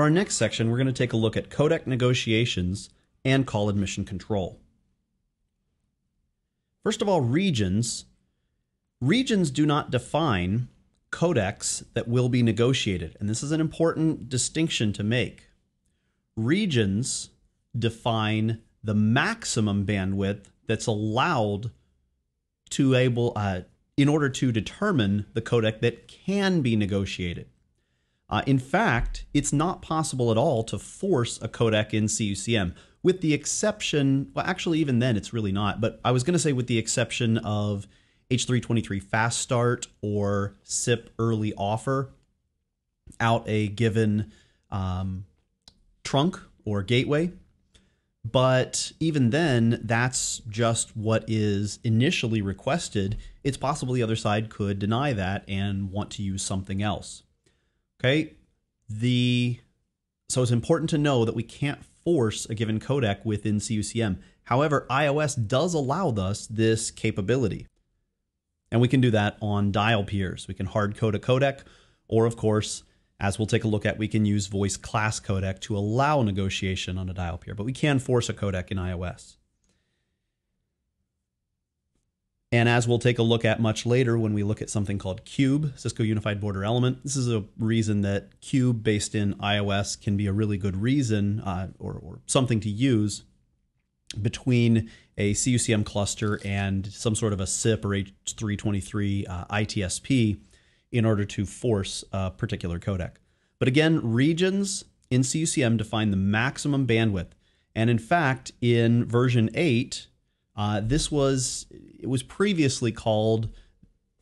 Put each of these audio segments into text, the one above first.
our next section, we're going to take a look at codec negotiations and call admission control. First of all, regions. Regions do not define codecs that will be negotiated, and this is an important distinction to make. Regions define the maximum bandwidth that's allowed to in order to determine the codec that can be negotiated. In fact, it's not possible at all to force a codec in CUCM, with the exception, well, actually even then it's really not, but I was going to say with the exception of H323 fast start or SIP early offer out a given trunk or gateway. But even then, that's just what is initially requested. It's possible the other side could deny that and want to use something else. Okay, so it's important to know that we can't force a given codec within CUCM. However, iOS does allow us this capability. And we can do that on dial peers. We can hard code a codec, or of course, as we'll take a look at, we can use voice class codec to allow negotiation on a dial peer, but we can force a codec in iOS. And as we'll take a look at much later when we look at something called Cube, Cisco Unified Border Element, this is a reason that Cube based in iOS can be a really good reason or something to use between a CUCM cluster and some sort of a SIP or H323 ITSP in order to force a particular codec. But again, regions in CUCM define the maximum bandwidth. And in fact, in version 8, it was previously called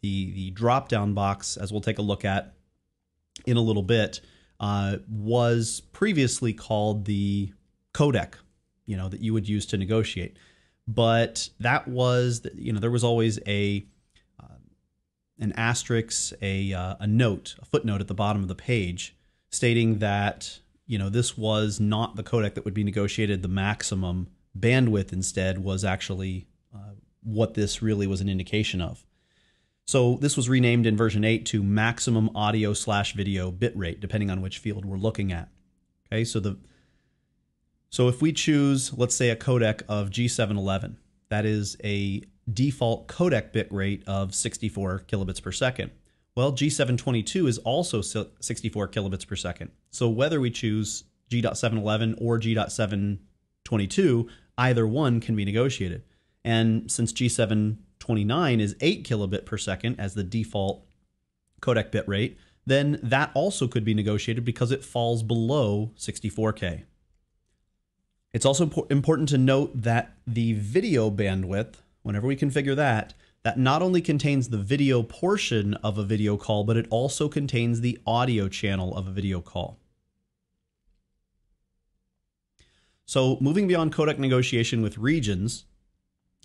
the drop-down box, as we'll take a look at in a little bit, was previously called the codec, that you would use to negotiate. But that was, there was always an asterisk, a note, a footnote at the bottom of the page stating that, this was not the codec that would be negotiated. The maximum bandwidth instead was actually what this really was an indication of. So this was renamed in version 8 to maximum audio/video bitrate, depending on which field we're looking at. Okay, so if we choose, let's say, a codec of G711, that is a default codec bit rate of 64 kilobits per second. Well, G722 is also 64 kilobits per second. So whether we choose G.711 or G.722, either one can be negotiated. And since G729 is 8 kilobit per second as the default codec bit rate, then that also could be negotiated because it falls below 64K. It's also important to note that the video bandwidth, whenever we configure that not only contains the video portion of a video call, but it also contains the audio channel of a video call. So moving beyond codec negotiation with regions,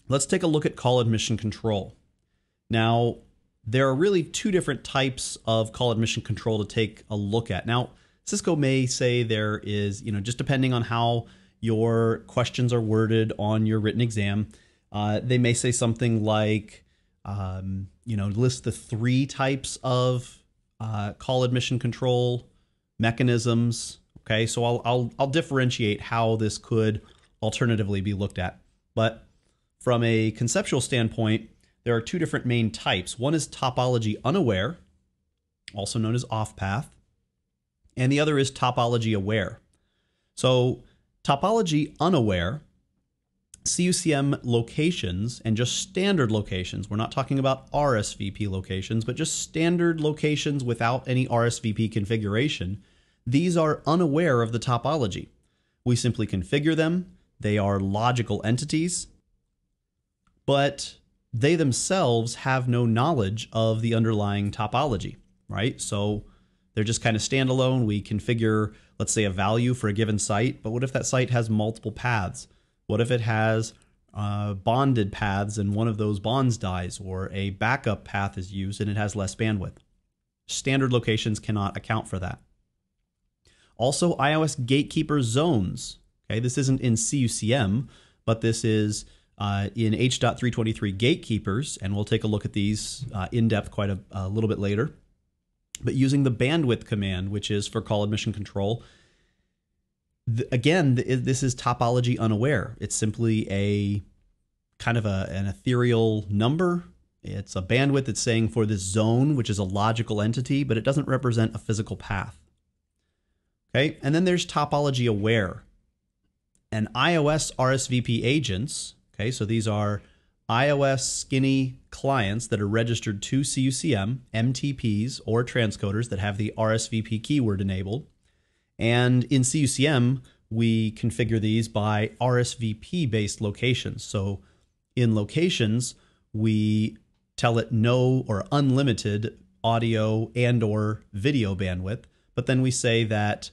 let's take a look at call admission control. Now, there are really two different types of call admission control to take a look at. Now, Cisco may say there is, just depending on how your questions are worded on your written exam, they may say something like, list the 3 types of call admission control mechanisms. Okay, so I'll differentiate how this could alternatively be looked at. But from a conceptual standpoint, there are 2 different main types. One is topology unaware, also known as off-path, and the other is topology aware. So topology unaware, CUCM locations, and just standard locations, we're not talking about RSVP locations, but just standard locations without any RSVP configuration, these are unaware of the topology. We simply configure them. They are logical entities, but they themselves have no knowledge of the underlying topology, right? So they're just kind of standalone. We configure, let's say, a value for a given site, but what if that site has multiple paths? What if it has bonded paths and one of those bonds dies, or a backup path is used and it has less bandwidth? Standard locations cannot account for that. Also, iOS gatekeeper zones. Okay, this isn't in CUCM, but this is in H.323 gatekeepers, and we'll take a look at these in depth quite a little bit later. But using the bandwidth command, which is for call admission control, Again, this is topology unaware. It's simply a kind of an ethereal number. It's a bandwidth it's saying for this zone, which is a logical entity, but it doesn't represent a physical path. Okay, and then there's topology aware. And iOS RSVP agents, okay, so these are iOS skinny clients that are registered to CUCM, MTPs, or transcoders that have the RSVP keyword enabled. And in CUCM, we configure these by RSVP-based locations. So in locations, we tell it no or unlimited audio and or video bandwidth, but then we say that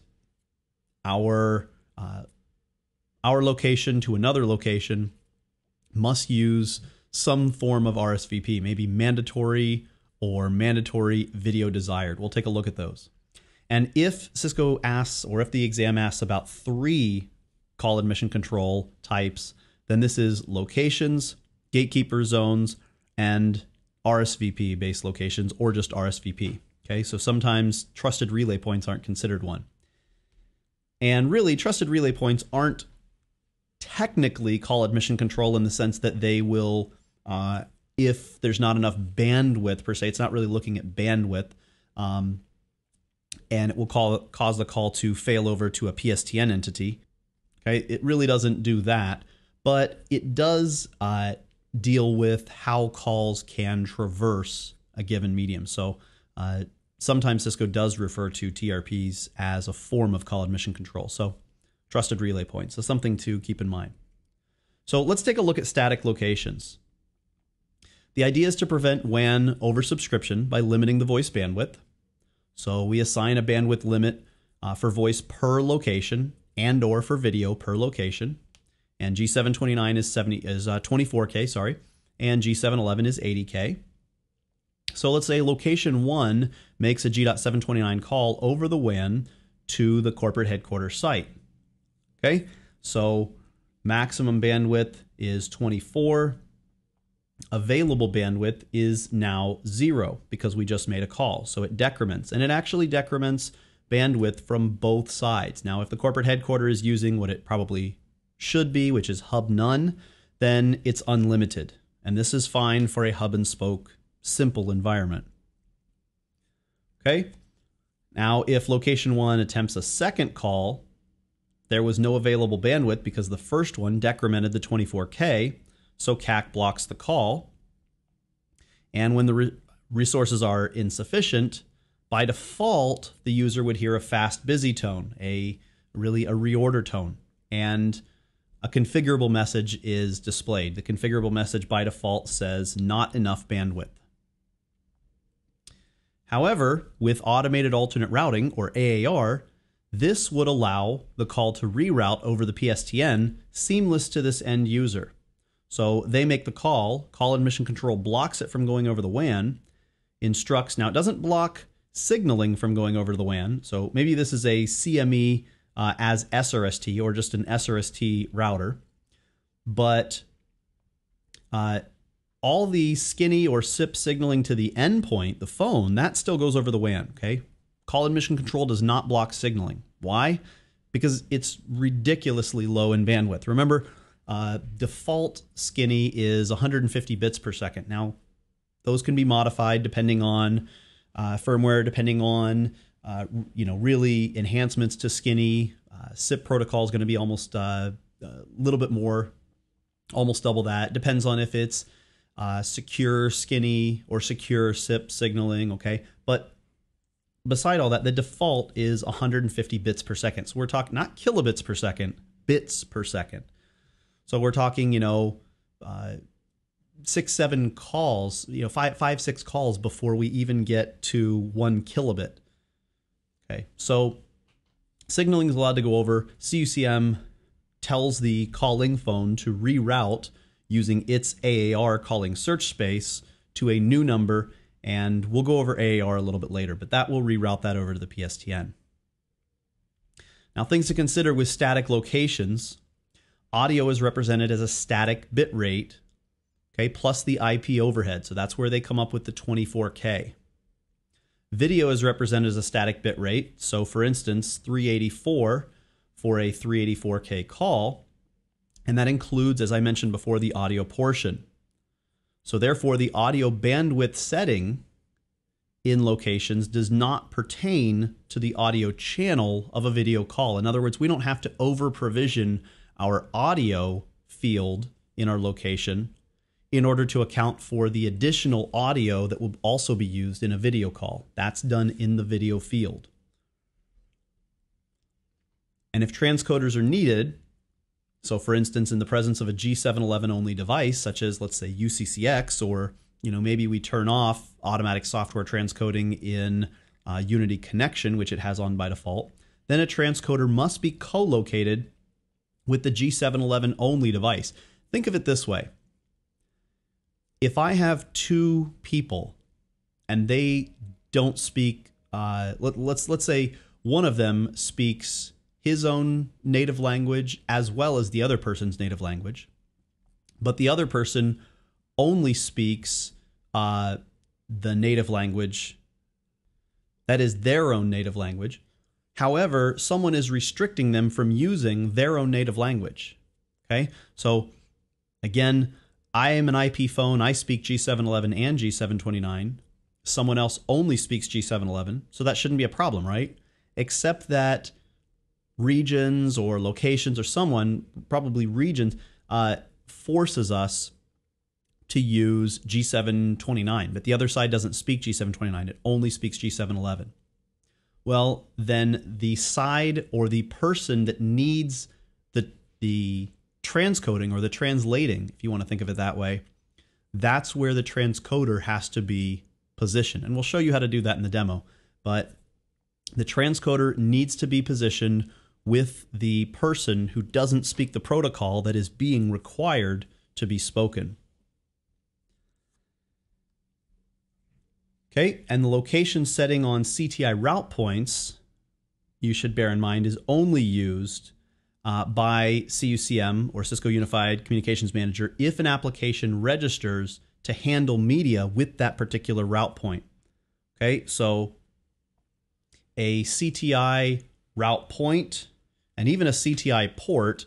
our location to another location must use some form of RSVP, maybe mandatory or mandatory video desired. We'll take a look at those. And if Cisco asks, or if the exam asks about 3 call admission control types, then this is locations, gatekeeper zones, and RSVP-based locations, or just RSVP. Okay, so sometimes trusted relay points aren't considered one. And really, trusted relay points aren't technically call admission control in the sense that they will, if there's not enough bandwidth per se, it's not really looking at bandwidth, and it will cause the call to fail over to a PSTN entity. Okay, it really doesn't do that, but it does deal with how calls can traverse a given medium. So sometimes Cisco does refer to TRPs as a form of call admission control. So trusted relay points. So something to keep in mind. So let's take a look at static locations. The idea is to prevent WAN oversubscription by limiting the voice bandwidth. So we assign a bandwidth limit for voice per location and or for video per location. And G729 is 24K, sorry, and G711 is 80K. So let's say location 1 makes a G.729 call over the WAN to the corporate headquarters site. Okay, so maximum bandwidth is 24. Available bandwidth is now 0 because we just made a call. So it decrements, and it actually decrements bandwidth from both sides. Now, if the corporate headquarters is using what it probably should be, which is hub none, then it's unlimited. And this is fine for a hub and spoke simple environment. Okay. Now, if location 1 attempts a second call, there was no available bandwidth because the first one decremented the 24K, so CAC blocks the call. And when the resources are insufficient, by default, the user would hear a fast busy tone, really a reorder tone, and a configurable message is displayed. The configurable message by default says not enough bandwidth. However, with automated alternate routing, or AAR, this would allow the call to reroute over the PSTN seamless to this end user. So they make the call admission control blocks it from going over the WAN, instructs, now it doesn't block signaling from going over the WAN, so maybe this is a CME as SRST or just an SRST router, but all the skinny or SIP signaling to the endpoint, the phone, that still goes over the WAN, okay? Call admission control does not block signaling. Why? Because it's ridiculously low in bandwidth. Remember, default skinny is 150 bits per second. Now, those can be modified depending on firmware, depending on really enhancements to skinny. SIP protocol is going to be almost a little bit more, almost double that. Depends on if it's secure skinny or secure SIP signaling, okay? But beside all that, the default is 150 bits per second. So we're talking not kilobits per second, bits per second. So we're talking, 6-7 calls, 5-6 calls before we even get to 1 kilobit. Okay, so signaling is allowed to go over. CUCM tells the calling phone to reroute using its AAR calling search space to a new number, and we'll go over AAR a little bit later, but that will reroute that over to the PSTN. Now, things to consider with static locations. Audio is represented as a static bit rate, okay, plus the IP overhead. So that's where they come up with the 24K. Video is represented as a static bit rate. So for instance, 384 for a 384K call, and that includes, as I mentioned before, the audio portion. So therefore, the audio bandwidth setting in locations does not pertain to the audio channel of a video call. In other words, we don't have to over-provision our audio field in our location in order to account for the additional audio that will also be used in a video call. That's done in the video field. And if transcoders are needed, so for instance, in the presence of a G711 only device, such as let's say UCCX, or maybe we turn off automatic software transcoding in Unity Connection, which it has on by default, then a transcoder must be co-located with the G711 only device. Think of it this way. If I have two people and they don't speak, let's say one of them speaks his own native language as well as the other person's native language, but the other person only speaks the native language that is their own native language. However, someone is restricting them from using their own native language. Okay, so again, I am an IP phone. I speak G711 and G729. Someone else only speaks G711, so that shouldn't be a problem, right? Except that regions or locations or someone, probably regions, forces us to use G729, but the other side doesn't speak G729. It only speaks G711. Well, then the side or the person that needs the transcoding or the translating, if you want to think of it that way, that's where the transcoder has to be positioned. And we'll show you how to do that in the demo. But the transcoder needs to be positioned with the person who doesn't speak the protocol that is being required to be spoken. Okay, and the location setting on CTI route points, you should bear in mind, is only used by CUCM or Cisco Unified Communications Manager if an application registers to handle media with that particular route point. Okay, so a CTI route point and even a CTI port,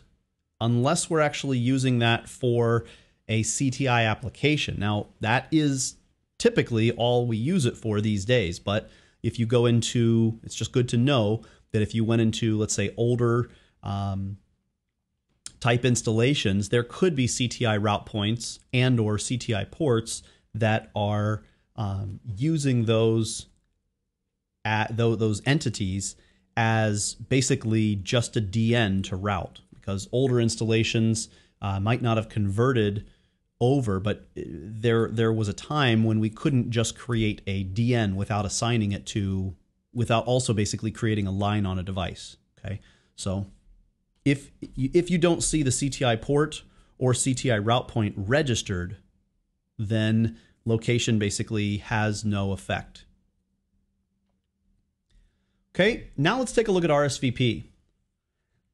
unless we're actually using that for a CTI application. Now, that is typically all we use it for these days, but if you go into, it's just good to know that if you went into, let's say, older type installations, there could be CTI route points and or CTI ports that are using those entities as basically just a DN to route, because older installations might not have converted over, but there was a time when we couldn't just create a DN without assigning it to, without also basically creating a line on a device. Okay, so if you don't see the CTI port or CTI route point registered, then location basically has no effect. Okay, now let's take a look at RSVP.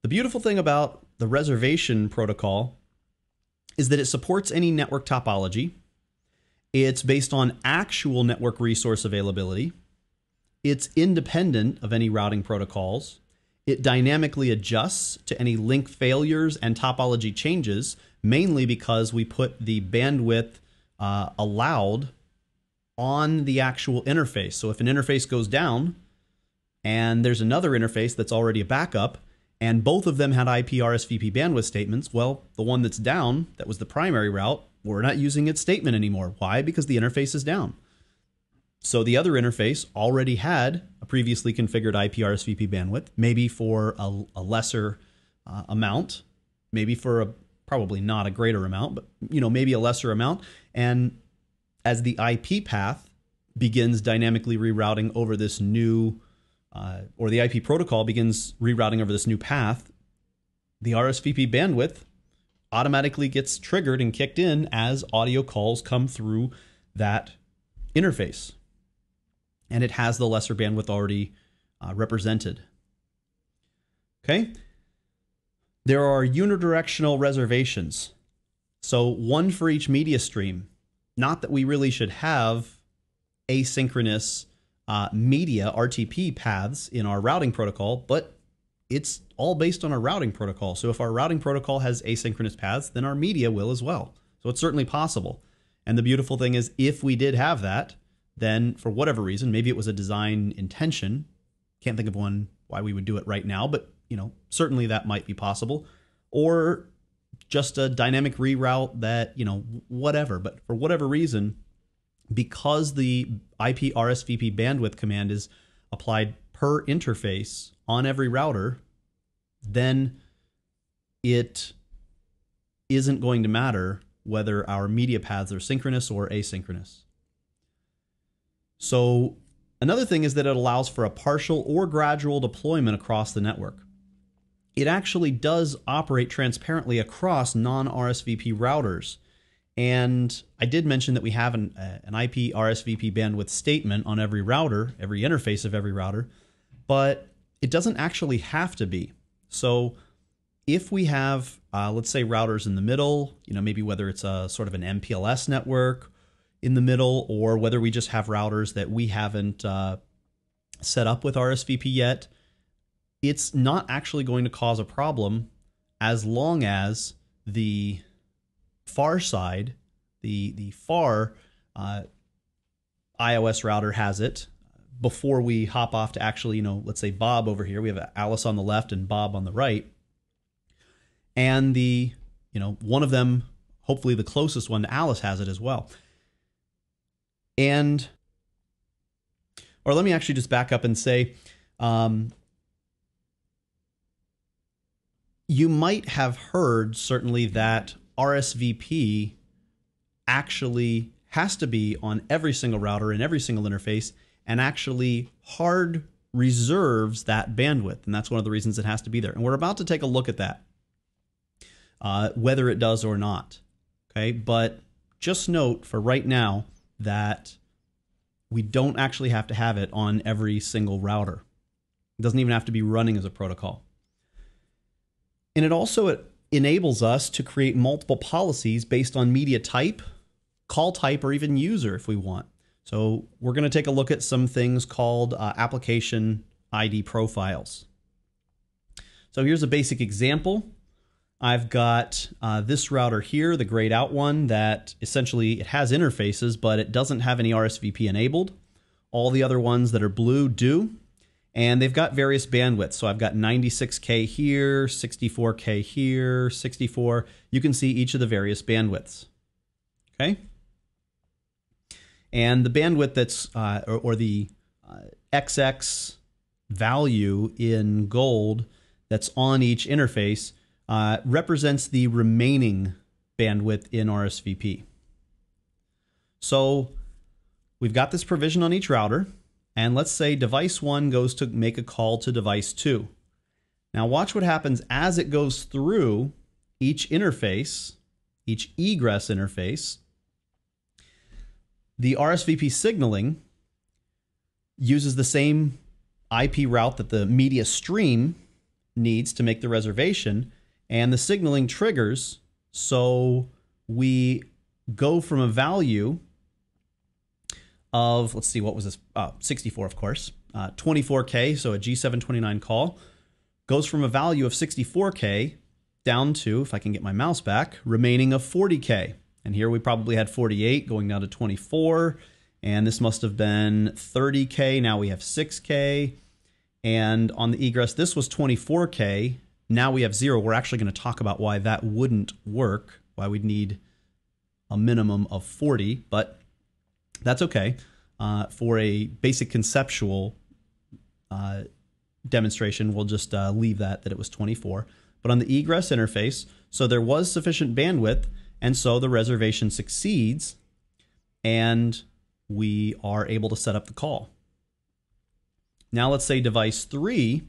The beautiful thing about the reservation protocol is that it supports any network topology. It's based on actual network resource availability. It's independent of any routing protocols. It dynamically adjusts to any link failures and topology changes, mainly because we put the bandwidth allowed on the actual interface. So if an interface goes down and there's another interface that's already a backup, and both of them had IP RSVP bandwidth statements, well, the one that's down, that was the primary route, we're not using its statement anymore. Why? Because the interface is down. So the other interface already had a previously configured IP RSVP bandwidth, maybe for a lesser amount, maybe for a probably not a greater amount, but maybe a lesser amount. And as the IP path begins dynamically rerouting over this new or the IP protocol begins rerouting over this new path, the RSVP bandwidth automatically gets triggered and kicked in as audio calls come through that interface. And it has the lesser bandwidth already represented. Okay. There are unidirectional reservations. So one for each media stream. Not that we really should have asynchronous media RTP paths in our routing protocol, but it's all based on our routing protocol. So if our routing protocol has asynchronous paths, then our media will as well. So it's certainly possible. And the beautiful thing is, if we did have that, then for whatever reason, maybe it was a design intention. Can't think of one why we would do it right now, but certainly that might be possible. Or just a dynamic reroute that, whatever. But for whatever reason, because the IP RSVP bandwidth command is applied per interface on every router, then it isn't going to matter whether our media paths are synchronous or asynchronous. So another thing is that it allows for a partial or gradual deployment across the network. It actually does operate transparently across non-RSVP routers. And I did mention that we have an IP RSVP bandwidth statement on every router, every interface of every router, but it doesn't actually have to be. So if we have, let's say, routers in the middle, maybe whether it's a sort of an MPLS network in the middle, or whether we just have routers that we haven't set up with RSVP yet, it's not actually going to cause a problem as long as the far side, the far iOS router has it before we hop off to actually, let's say Bob over here. We have Alice on the left and Bob on the right. And one of them, hopefully the closest one to Alice, has it as well. Or let me actually just back up and say, you might have heard certainly that RSVP actually has to be on every single router and every single interface, and actually hard reserves that bandwidth. And that's one of the reasons it has to be there. And we're about to take a look at that, whether it does or not. Okay, but just note for right now that we don't actually have to have it on every single router. It doesn't even have to be running as a protocol. And it also enables us to create multiple policies based on media type, call type, or even user if we want. So we're going to take a look at some things called application ID profiles. So here's a basic example. I've got this router here, the grayed out one, that essentially it has interfaces, but it doesn't have any RSVP enabled. All the other ones that are blue do. And they've got various bandwidths. So I've got 96K here, 64K here, 64. You can see each of the various bandwidths. Okay? And the bandwidth that's, or the XX value in gold that's on each interface represents the remaining bandwidth in RSVP. So we've got this provision on each router. And let's say device 1 goes to make a call to device 2. Now watch what happens as it goes through each interface, each egress interface. The RSVP signaling uses the same IP route that the media stream needs to make the reservation, and the signaling triggers, so we go from a value of, let's see, what was this? 64, of course. 24K, so a G729 call, goes from a value of 64K down to, if I can get my mouse back, remaining of 40K. And here we probably had 48 going down to 24. And this must have been 30K. Now we have 6K. And on the egress, this was 24K. Now we have 0. We're actually going to talk about why that wouldn't work, why we'd need a minimum of 40. But that's okay. For a basic conceptual demonstration, we'll just leave that it was 24. But on the egress interface, so there was sufficient bandwidth, and so the reservation succeeds, and we are able to set up the call. Now let's say device 3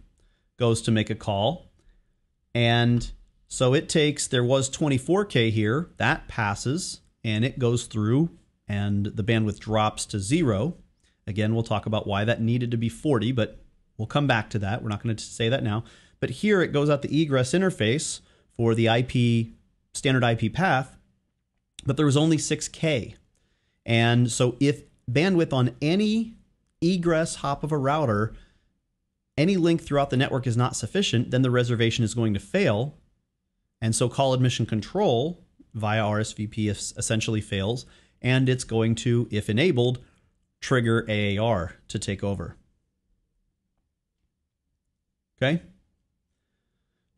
goes to make a call, and so it takes, there was 24K here, that passes, and it goes through, and the bandwidth drops to 0. Again, we'll talk about why that needed to be 40, but we'll come back to that. We're not going to say that now. But here it goes out the egress interface for the IP, standard IP path, but there was only 6K. And so if bandwidth on any egress hop of a router any link throughout the network is not sufficient, then the reservation is going to fail. And so call admission control via RSVP essentially fails, and it's going to, if enabled, trigger AAR to take over. Okay?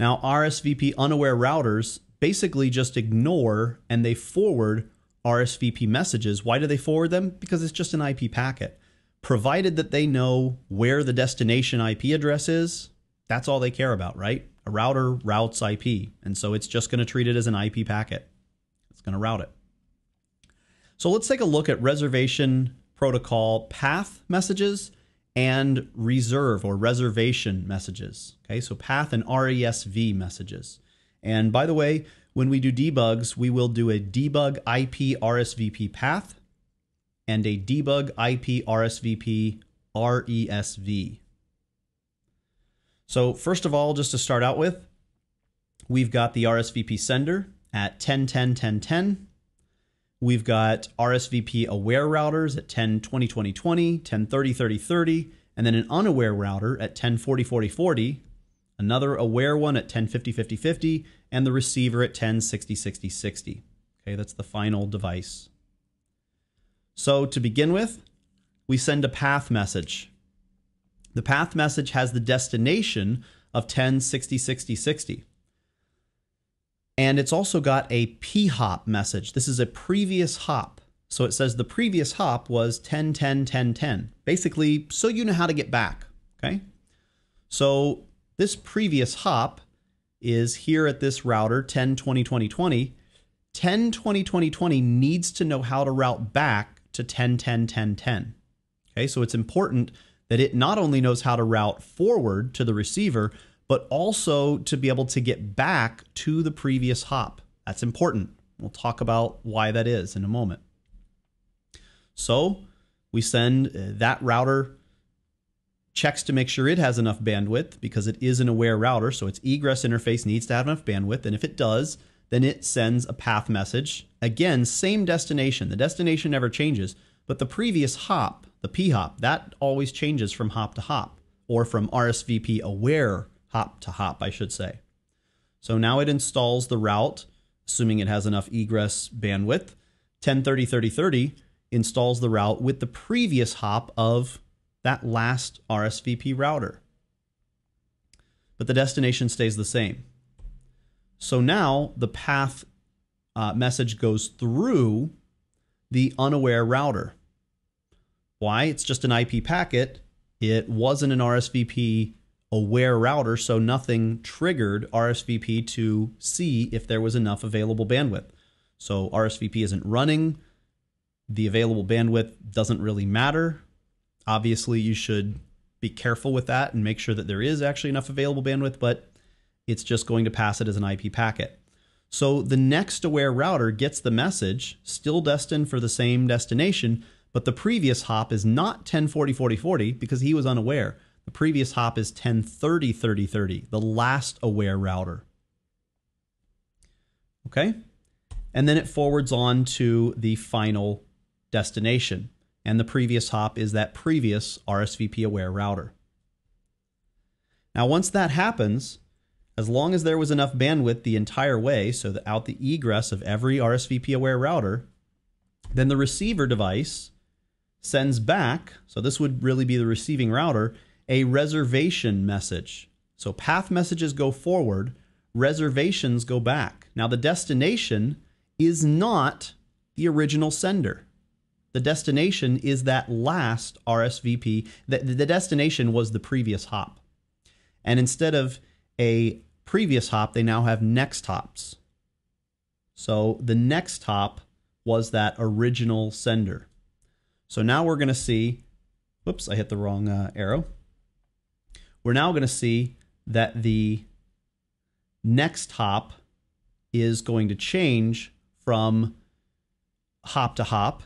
Now, RSVP unaware routers basically just ignore and they forward RSVP messages. Why do they forward them? Because it's just an IP packet. Provided that they know where the destination IP address is, that's all they care about, right? A router routes IP, and so it's just going to treat it as an IP packet. It's going to route it. So let's take a look at reservation protocol path messages and reserve or reservation messages. Okay, so path and RESV messages. And by the way, when we do debugs, we will do a debug IP RSVP path and a debug IP RSVP RESV. So first of all, just to start out with, we've got the RSVP sender at 10.10.10.10. We've got RSVP aware routers at 10.20.20.20, 10.30.30.30, and then an unaware router at 10.40.40.40, another aware one at 10.50.50.50, and the receiver at 10.60.60.60. Okay, that's the final device. So to begin with, we send a path message. The path message has the destination of 10.60.60.60. And it's also got a p-hop message. This is a previous hop. So it says the previous hop was 10.10.10.10. Basically, so you know how to get back, okay? So this previous hop is here at this router, 10.20.20.20. 10.20.20.20 needs to know how to route back to 10.10.10.10. Okay, so it's important that it not only knows how to route forward to the receiver, but also to be able to get back to the previous hop. That's important. We'll talk about why that is in a moment. So we send that router, checks to make sure it has enough bandwidth because it is an aware router, so its egress interface needs to have enough bandwidth, and if it does, then it sends a path message. Again, same destination. The destination never changes, but the previous hop, the p-hop, that always changes from hop to hop, or from RSVP aware hop to hop, I should say. So now it installs the route, assuming it has enough egress bandwidth. 10.30.30.30 installs the route with the previous hop of that last RSVP router. But the destination stays the same. So now the path message goes through the unaware router. Why? It's just an IP packet. It wasn't an RSVP aware router, so nothing triggered RSVP to see if there was enough available bandwidth. So RSVP isn't running. The available bandwidth doesn't really matter. Obviously, you should be careful with that and make sure that there is actually enough available bandwidth, but it's just going to pass it as an IP packet. So the next aware router gets the message, still destined for the same destination, but the previous hop is not 10.40.40.40 because he was unaware. The previous hop is 10.30.30.30, the last aware router. Okay? And then it forwards on to the final destination. And the previous hop is that previous RSVP aware router. Now, once that happens, as long as there was enough bandwidth the entire way, so that out the egress of every RSVP aware router, then the receiver device sends back, so this would really be the receiving router, a reservation message. So path messages go forward, reservations go back. Now the destination is not the original sender. The destination is that last RSVP. The destination was the previous hop. And instead of a previous hop, they now have next hops. So the next hop was that original sender. So now we're going to see, whoops, I hit the wrong arrow. We're now going to see that the next hop is going to change from hop to hop,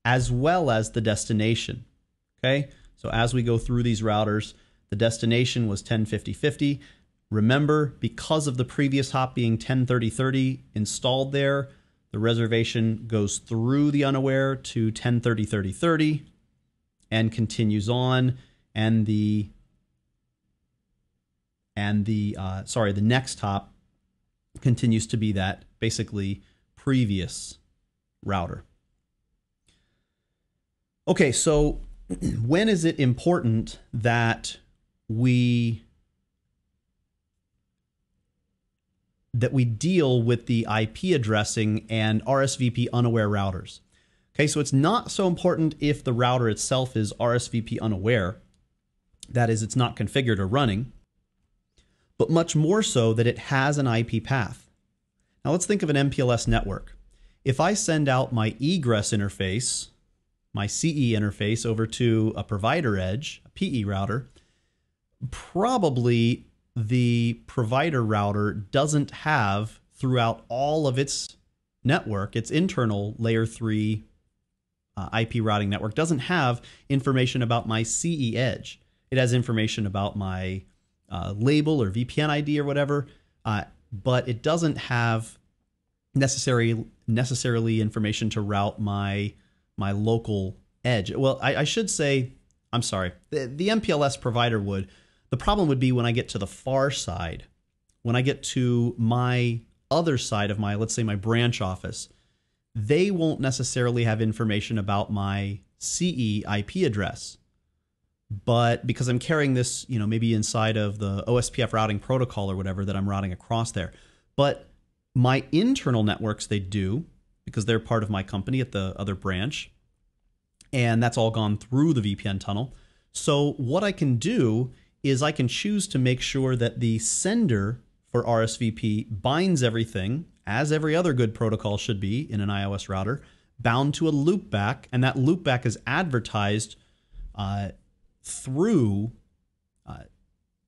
as well as the destination. Okay, so as we go through these routers, the destination was 10.50.50. Remember, because of the previous hop being 10.30.30 installed there, the reservation goes through the unaware to 10.30.30.30 and continues on, and the and the next hop continues to be that basically previous router. Okay, so when is it important that we deal with the IP addressing and RSVP unaware routers? Okay, so it's not so important if the router itself is RSVP unaware, that is, it's not configured or running, but much more so that it has an IP path. Now let's think of an MPLS network. If I send out my egress interface, my CE interface over to a provider edge, a PE router, probably the provider router doesn't have throughout all of its network, its internal layer 3 IP routing network doesn't have information about my CE edge. It has information about my label or VPN ID or whatever, but it doesn't have necessarily information to route my local edge. Well, I should say, I'm sorry, the MPLS provider would. The problem would be when I get to the far side, when I get to my other side of my, let's say my branch office, they won't necessarily have information about my CE IP address. But because I'm carrying this, maybe inside of the OSPF routing protocol or whatever that I'm routing across there. But my internal networks, they do, because they're part of my company at the other branch. And that's all gone through the VPN tunnel. So what I can do is I can choose to make sure that the sender for RSVP binds everything, as every other good protocol should be in an iOS router, bound to a loopback, and that loopback is advertised through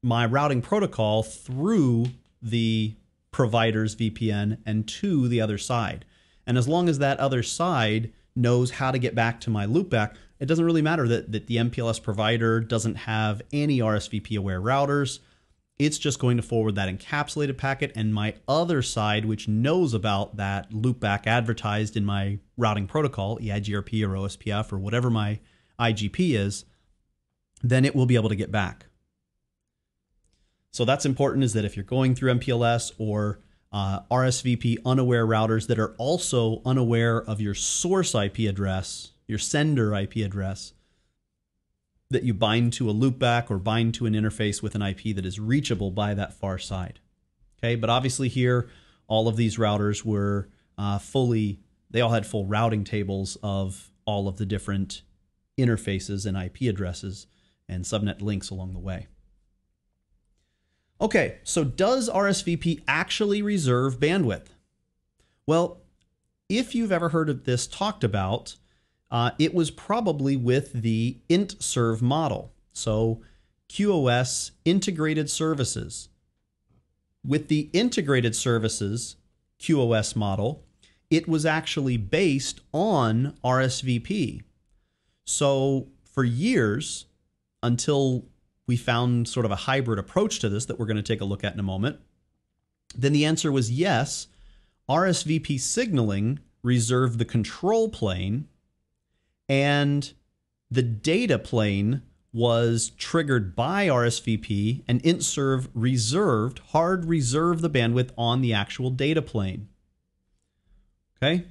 my routing protocol through the provider's VPN and to the other side. And as long as that other side knows how to get back to my loopback, it doesn't really matter that the MPLS provider doesn't have any RSVP aware routers. It's just going to forward that encapsulated packet, and my other side, which knows about that loopback advertised in my routing protocol, EIGRP or OSPF or whatever my IGP is, then it will be able to get back. So that's important, is that if you're going through MPLS or RSVP unaware routers that are also unaware of your source IP address, your sender IP address, that you bind to a loopback or bind to an interface with an IP that is reachable by that far side. Okay, but obviously here, all of these routers were they all had full routing tables of all of the different interfaces and IP addresses and subnet links along the way. Okay, so does RSVP actually reserve bandwidth? Well, if you've ever heard of this talked about, it was probably with the int-serve model. So QoS integrated services. With the integrated services QoS model, it was actually based on RSVP. So for years, until we found sort of a hybrid approach to this that we're going to take a look at in a moment, then the answer was yes, RSVP signaling reserved the control plane, and the data plane was triggered by RSVP, and int-serve hard reserved the bandwidth on the actual data plane. Okay?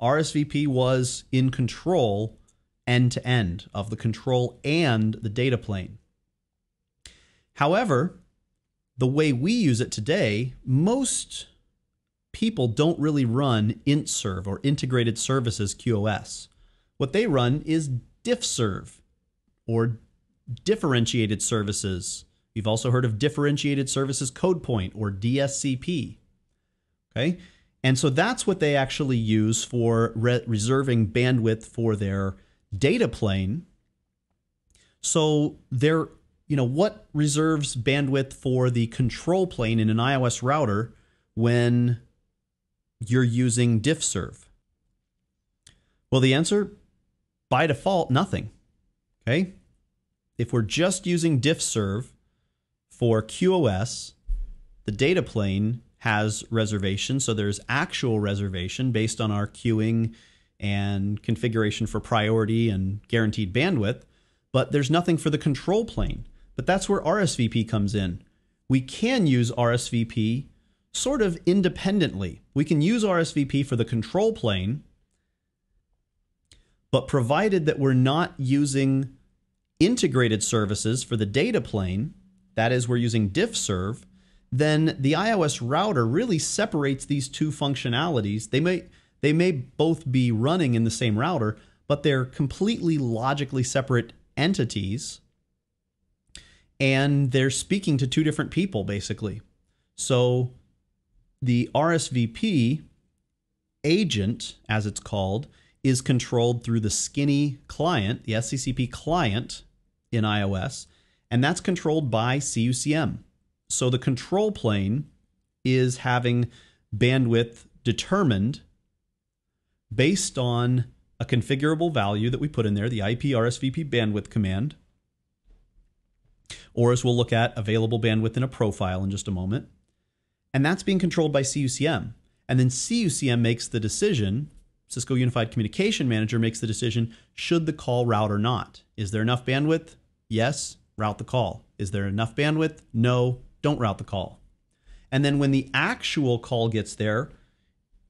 RSVP was in control end-to-end of the control and the data plane. However, the way we use it today, most people don't really run int-serve or integrated services QoS. What they run is diff-serve or differentiated services. You've also heard of differentiated services code point or DSCP. Okay? And so that's what they actually use for reserving bandwidth for their data plane. So they're, what reserves bandwidth for the control plane in an iOS router when you're using diff-serve? Well, the answer, by default, nothing. Okay? If we're just using diff-serve for QoS, the data plane has reservation, so there's actual reservation based on our queuing and configuration for priority and guaranteed bandwidth, but there's nothing for the control plane. But that's where RSVP comes in. we can use RSVP sort of independently. We can use RSVP for the control plane, but provided that we're not using integrated services for the data plane, that is, we're using diffserv, then the iOS router really separates these two functionalities. They may both be running in the same router, but they're completely logically separate entities, and they're speaking to two different people, basically. So the RSVP agent, as it's called, is controlled through the skinny client, the SCCP client in iOS, and that's controlled by CUCM. So the control plane is having bandwidth determined based on a configurable value that we put in there, the IP RSVP bandwidth command, or as we'll look at, available bandwidth in a profile in just a moment. And that's being controlled by CUCM. And then CUCM makes the decision, Cisco Unified Communication Manager makes the decision, should the call route or not? Is there enough bandwidth? Yes, route the call. Is there enough bandwidth? No, don't route the call. And then when the actual call gets there,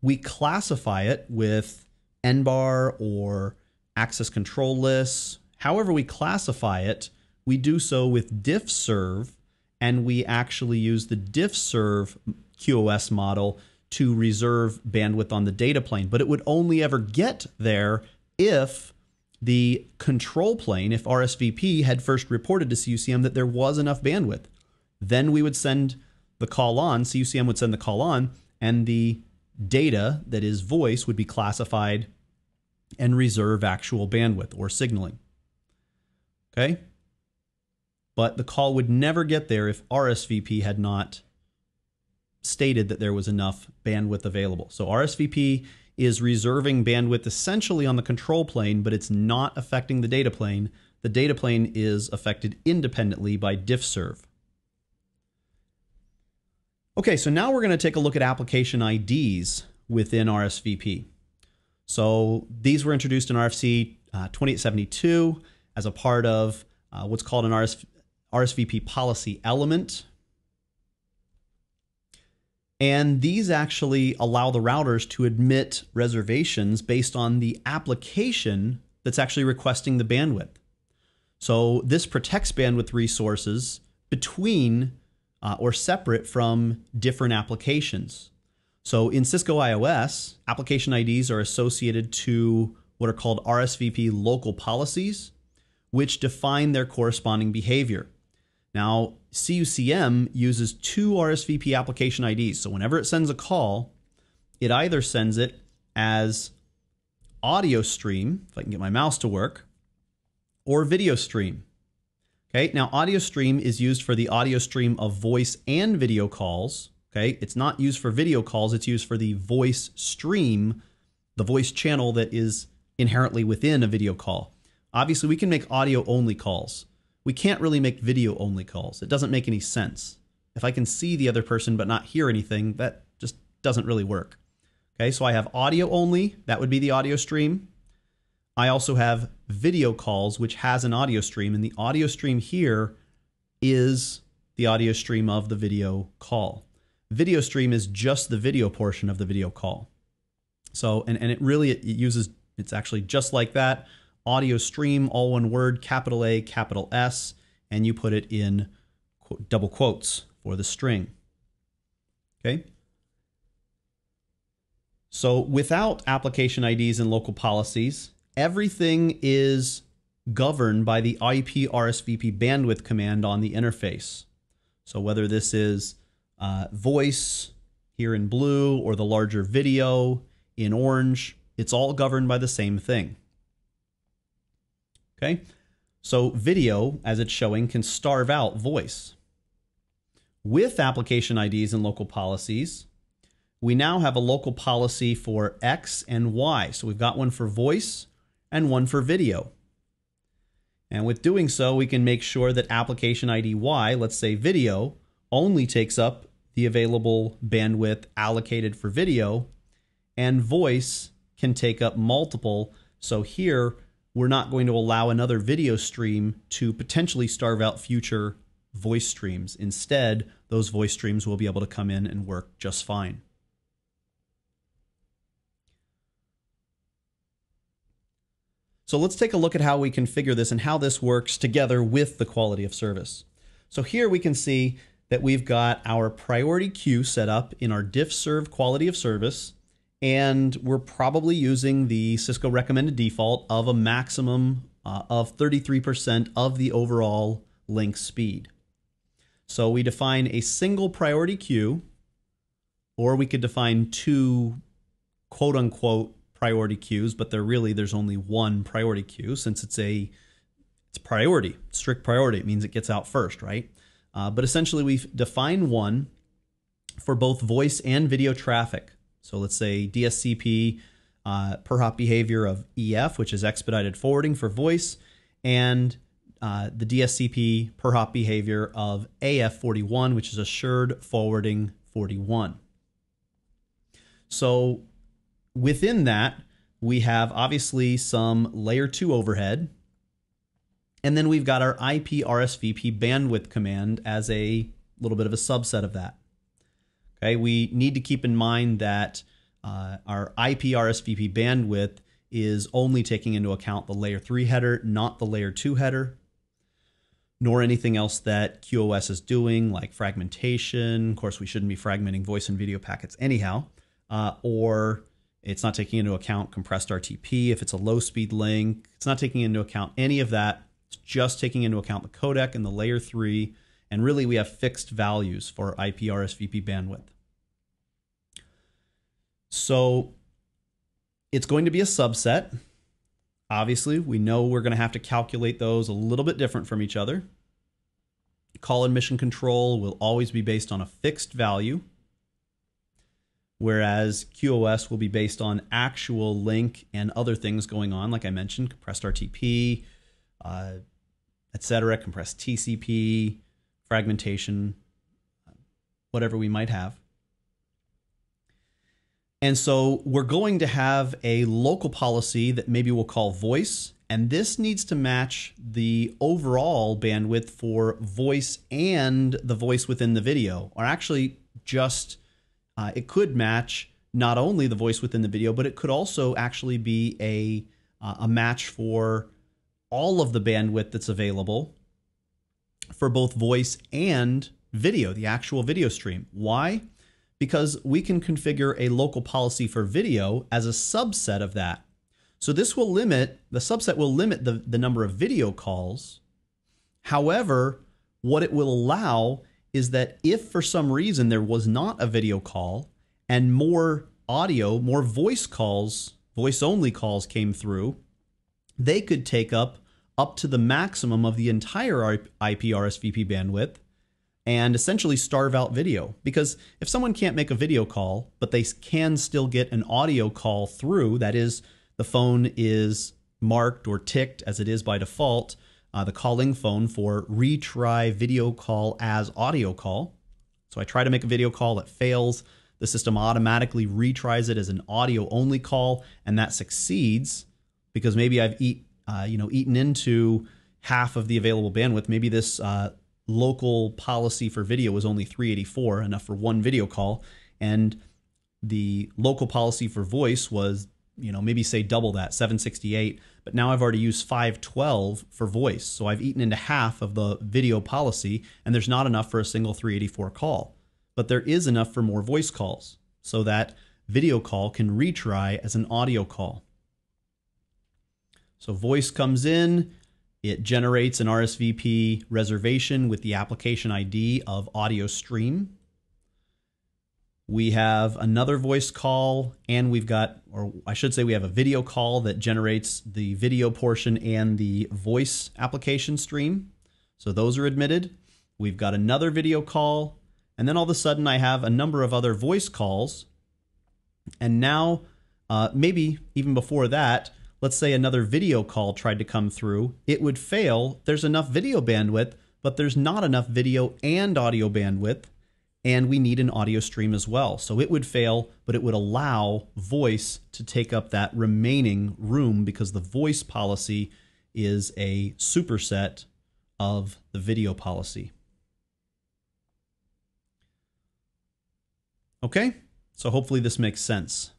we classify it with NBAR or access control lists. However we classify it, we do so with diffserv, and we actually use the diffserv QoS model to reserve bandwidth on the data plane. But it would only ever get there if the control plane, if RSVP had first reported to CUCM that there was enough bandwidth. Then we would send the call on, CUCM would send the call on, and the data, that is voice, would be classified and reserve actual bandwidth or signaling. Okay? But the call would never get there if RSVP had not stated that there was enough bandwidth available. So RSVP is reserving bandwidth essentially on the control plane, but it's not affecting the data plane. The data plane is affected independently by diffserv. Okay, so now we're going to take a look at application IDs within RSVP. So these were introduced in RFC 2872 as a part of what's called an RSVP policy element. And these actually allow the routers to admit reservations based on the application that's actually requesting the bandwidth. So this protects bandwidth resources between or separate from different applications. So in Cisco iOS, application IDs are associated to what are called RSVP local policies, which define their corresponding behavior. Now, CUCM uses two RSVP application IDs. So whenever it sends a call, it either sends it as audio stream, if I can get my mouse to work, or video stream. Okay, now audio stream is used for the audio stream of voice and video calls. Okay, it's not used for video calls, it's used for the voice stream, the voice channel that is inherently within a video call. Obviously, we can make audio only calls. We can't really make video only calls. It doesn't make any sense. If I can see the other person but not hear anything, that just doesn't really work. Okay, so I have audio only, that would be the audio stream. I also have video calls, which has an audio stream, and the audio stream here is the audio stream of the video call. Video stream is just the video portion of the video call. So, and it uses, it's actually just like that. Audio stream, all one word, capital A, capital S, and you put it in double quotes for the string. Okay? So without application IDs and local policies, everything is governed by the IP RSVP bandwidth command on the interface. So whether this is voice here in blue or the larger video in orange, it's all governed by the same thing. Okay, so video, as it's showing, can starve out voice. With application IDs and local policies, we now have a local policy for X and Y. So we've got one for voice and one for video. And with doing so, we can make sure that application ID Y, let's say video, only takes up the available bandwidth allocated for video, and voice can take up multiple. So here, we're not going to allow another video stream to potentially starve out future voice streams. Instead, those voice streams will be able to come in and work just fine. So let's take a look at how we configure this and how this works together with the quality of service. So here we can see that we've got our priority queue set up in our diff-serve quality of service, and we're probably using the Cisco recommended default of a maximum of 33% of the overall link speed. So we define a single priority queue, or we could define two quote-unquote priority queues, but there's only one priority queue since it's priority, strict priority. It means it gets out first, right? But essentially we've defined one for both voice and video traffic. So let's say DSCP per hop behavior of EF, which is expedited forwarding for voice, and the DSCP per hop behavior of AF41, which is assured forwarding 41. So within that, we have obviously some layer 2 overhead, and then we've got our IP RSVP bandwidth command as a little bit of a subset of that. Okay, we need to keep in mind that our IP RSVP bandwidth is only taking into account the layer 3 header, not the layer 2 header, nor anything else that QoS is doing, like fragmentation. Of course, we shouldn't be fragmenting voice and video packets anyhow, or it's not taking into account compressed RTP if it's a low-speed link. It's not taking into account any of that. It's just taking into account the codec and the layer 3, and really we have fixed values for IP RSVP bandwidth. So it's going to be a subset. Obviously, we know we're going to have to calculate those a little bit different from each other. Call admission control will always be based on a fixed value, whereas QoS will be based on actual link and other things going on, like I mentioned, compressed RTP, etc., compressed TCP, fragmentation, whatever we might have. And so we're going to have a local policy that maybe we'll call voice, and this needs to match the overall bandwidth for voice and the voice within the video, or actually just it could match not only the voice within the video, but it could also actually be a match for all of the bandwidth that's available for both voice and video, the actual video stream. Why? Because we can configure a local policy for video as a subset of that. So this will limit, the subset will limit the number of video calls. However, what it will allow is that if for some reason there was not a video call and more audio, more voice calls, voice-only calls came through, they could take up to the maximum of the entire IP RSVP bandwidth and essentially starve out video. Because if someone can't make a video call, but they can still get an audio call through, that is, the phone is marked or ticked as it is by default, the calling phone for retry video call as audio call. So I try to make a video call, it fails. The system automatically retries it as an audio only call, and that succeeds because maybe I've eaten into half of the available bandwidth. Maybe this local policy for video was only 384, enough for one video call, and the local policy for voice was, maybe say double that, 768, but now I've already used 512 for voice. So I've eaten into half of the video policy, and there's not enough for a single 384 call. But there is enough for more voice calls, so that video call can retry as an audio call. So voice comes in, it generates an RSVP reservation with the application ID of audio stream. We have another voice call, and we've got, or I should say we have a video call that generates the video portion and the voice application stream. So those are admitted. We've got another video call, and then all of a sudden I have a number of other voice calls. And now, maybe even before that, let's say another video call tried to come through. It would fail. There's enough video bandwidth, but there's not enough video and audio bandwidth. And we need an audio stream as well. So it would fail, but it would allow voice to take up that remaining room because the voice policy is a superset of the video policy. Okay, so hopefully this makes sense.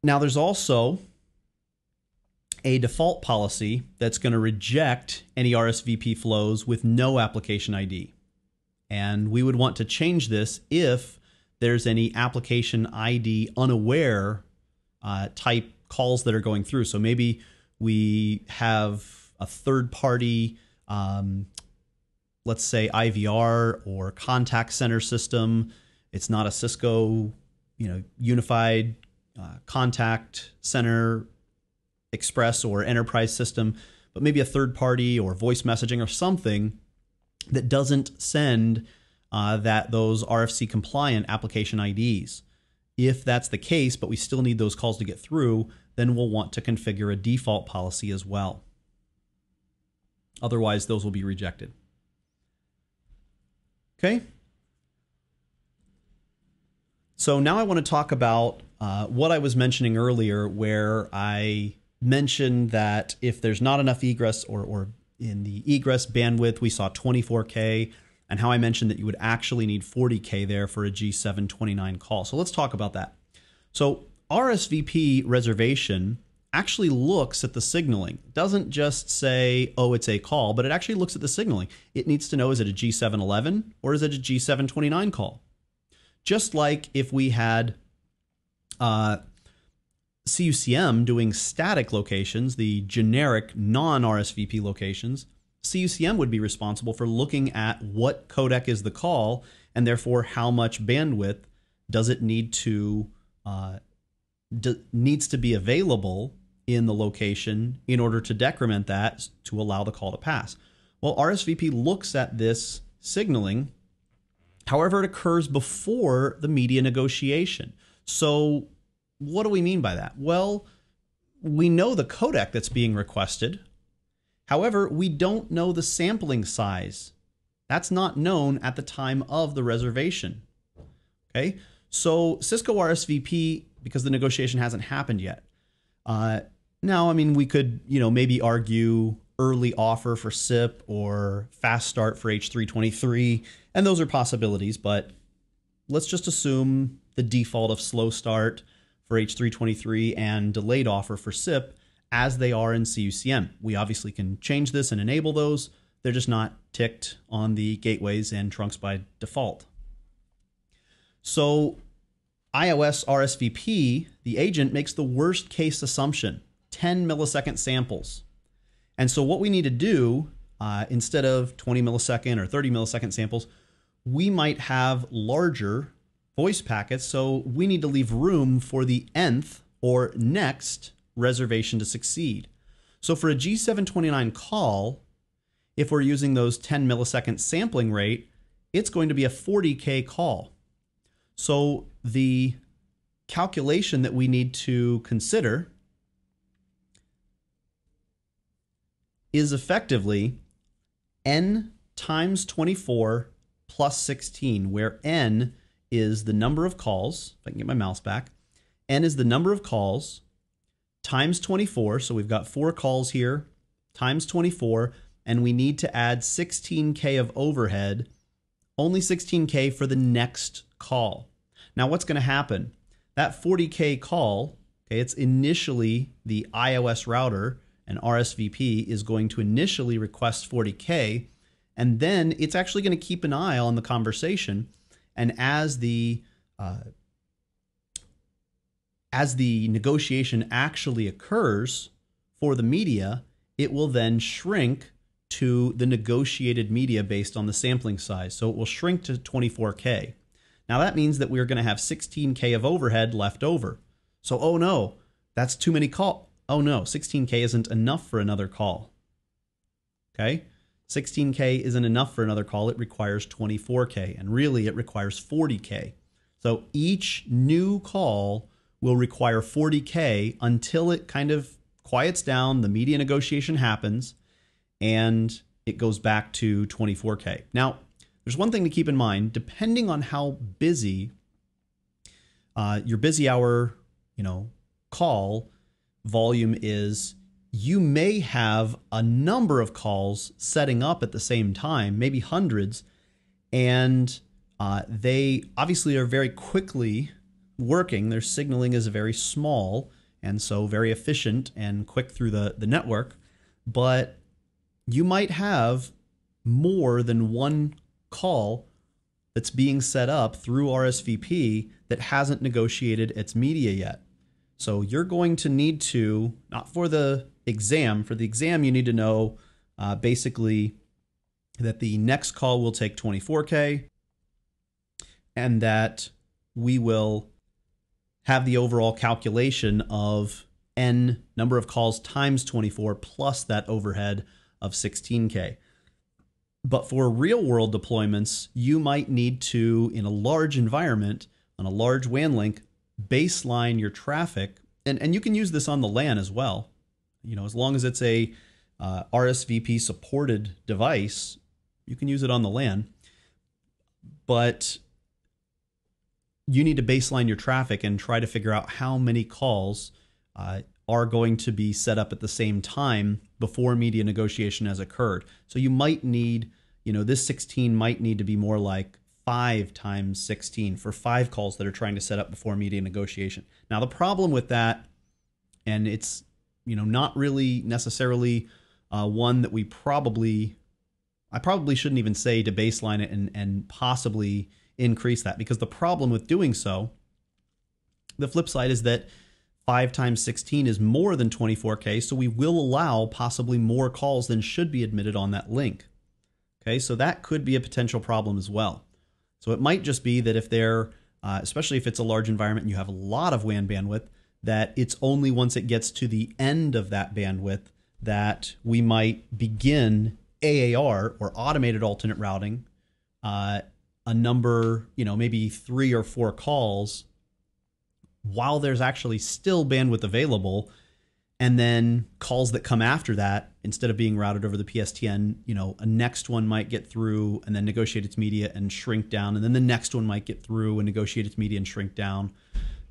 Now there's also a default policy that's going to reject any RSVP flows with no application ID. And we would want to change this if there's any application ID unaware type calls that are going through. So maybe we have a third party, let's say IVR or contact center system. It's not a Cisco, unified contact center express or enterprise system, but maybe a third party or voice messaging or something that doesn't send those RFC compliant application IDs. If that's the case, but we still need those calls to get through, then we'll want to configure a default policy as well. Otherwise, those will be rejected. Okay. So now I want to talk about what I was mentioning earlier, where I mentioned that if there's not enough egress or in the egress bandwidth, we saw 24K, and how I mentioned that you would actually need 40K there for a G729 call. So let's talk about that. So RSVP reservation actually looks at the signaling. It doesn't just say, oh, it's a call, but it actually looks at the signaling. It needs to know, is it a G711 or is it a G729 call? Just like if we had CUCM doing static locations, the generic non-RSVP locations, CUCM would be responsible for looking at what codec is the call and therefore how much bandwidth does it need to needs to be available in the location in order to decrement that to allow the call to pass. Well, RSVP looks at this signaling. However, it occurs before the media negotiation. So what do we mean by that? Well, we know the codec that's being requested. However, we don't know the sampling size. That's not known at the time of the reservation. Okay, so Cisco RSVP, because the negotiation hasn't happened yet. Now, I mean, we could, maybe argue early offer for SIP or fast start for H323, and those are possibilities, but let's just assume the default of slow start for H323 and delayed offer for SIP as they are in CUCM. We obviously can change this and enable those. They're just not ticked on the gateways and trunks by default. So iOS RSVP, the agent, makes the worst case assumption, 10 millisecond samples. And so what we need to do, instead of 20 millisecond or 30 millisecond samples, we might have larger voice packets. So we need to leave room for the nth or next reservation to succeed. So for a G729 call, if we're using those 10 millisecond sampling rate, it's going to be a 40K call. So the calculation that we need to consider is effectively n times 24 plus 16, where n is the number of calls, if I can get my mouse back, n is the number of calls, times 24, so we've got 4 calls here, times 24, and we need to add 16K of overhead, only 16K for the next call. Now what's going to happen? That 40K call, okay, it's initially the iOS router, and RSVP is going to initially request 40K, and then it's actually going to keep an eye on the conversation, and as the negotiation actually occurs for the media, it will then shrink to the negotiated media based on the sampling size. So it will shrink to 24K. Now that means that we're going to have 16K of overhead left over. So, oh no, that's too many calls. Oh no, 16K isn't enough for another call. Okay? 16K isn't enough for another call. It requires 24K, and really it requires 40K. So each new call will require 40K until it kind of quiets down, the media negotiation happens, and it goes back to 24K. Now, there's one thing to keep in mind. Depending on how busy your busy hour, call volume is, you may have a number of calls setting up at the same time, maybe hundreds, And they obviously are very quickly working. Their signaling is very small and so very efficient and quick through the network. But you might have more than one call that's being set up through RSVP that hasn't negotiated its media yet. So you're going to need to, not for the exam, you need to know basically that the next call will take 24K and that we will have the overall calculation of N number of calls times 24 plus that overhead of 16K. But for real world deployments, you might need to, in a large environment, on a large WAN link, baseline your traffic. And you can use this on the LAN as well. You know, as long as it's a RSVP supported device, you can use it on the LAN. But you need to baseline your traffic and try to figure out how many calls are going to be set up at the same time before media negotiation has occurred. So you might need, you know, this 16 might need to be more like 5 times 16 for 5 calls that are trying to set up before media negotiation. Now, the problem with that, and it's, you know, not really necessarily one that I probably shouldn't even say to baseline it and possibly increase that, because the problem with doing so, the flip side is that 5 times 16 is more than 24K, so we will allow possibly more calls than should be admitted on that link. Okay, so that could be a potential problem as well. So it might just be that if they're, especially if it's a large environment and you have a lot of WAN bandwidth, that it's only once it gets to the end of that bandwidth that we might begin AAR, or automated alternate routing, a number, you know, maybe 3 or 4 calls while there's actually still bandwidth available, and then calls that come after that, instead of being routed over the PSTN, you know, a next one might get through and then negotiate its media and shrink down, and then the next one might get through and negotiate its media and shrink down,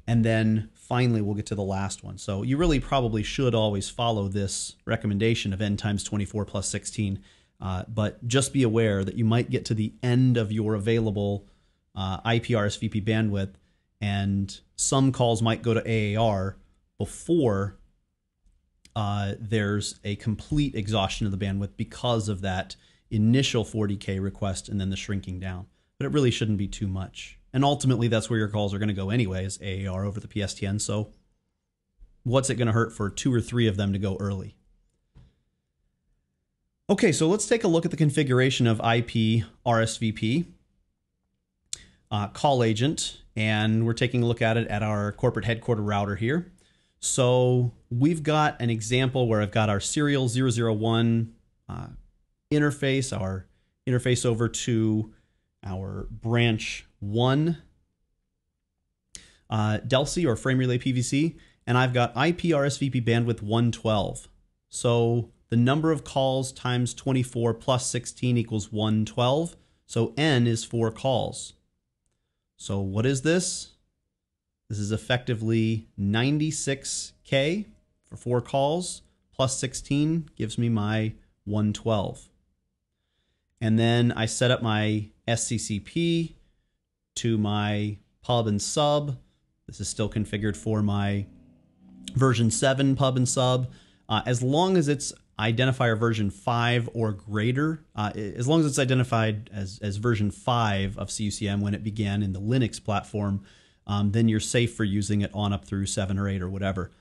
and then finally we'll get to the last one. So you really probably should always follow this recommendation of N times 24 plus 16, but just be aware that you might get to the end of your available IP RSVP bandwidth, and some calls might go to AAR before there's a complete exhaustion of the bandwidth because of that initial 40K request and then the shrinking down. But it really shouldn't be too much. And ultimately, that's where your calls are going to go anyways, AAR over the PSTN. So what's it going to hurt for 2 or 3 of them to go early? Okay, so let's take a look at the configuration of IP RSVP call agent, and we're taking a look at it at our corporate headquarter router here. So we've got an example where I've got our serial 001 interface, our interface over to our branch 1 DELC or frame relay PVC, and I've got IP RSVP bandwidth 112. So the number of calls times 24 plus 16 equals 112. So N is 4 calls. So what is this? This is effectively 96K for 4 calls, plus 16 gives me my 112. And then I set up my SCCP to my pub and sub. This is still configured for my version 7 pub and sub. As long as it's identifier version 5 or greater, as long as it's identified as version 5 of CUCM when it began in the Linux platform, then you're safe for using it on up through 7 or 8 or whatever.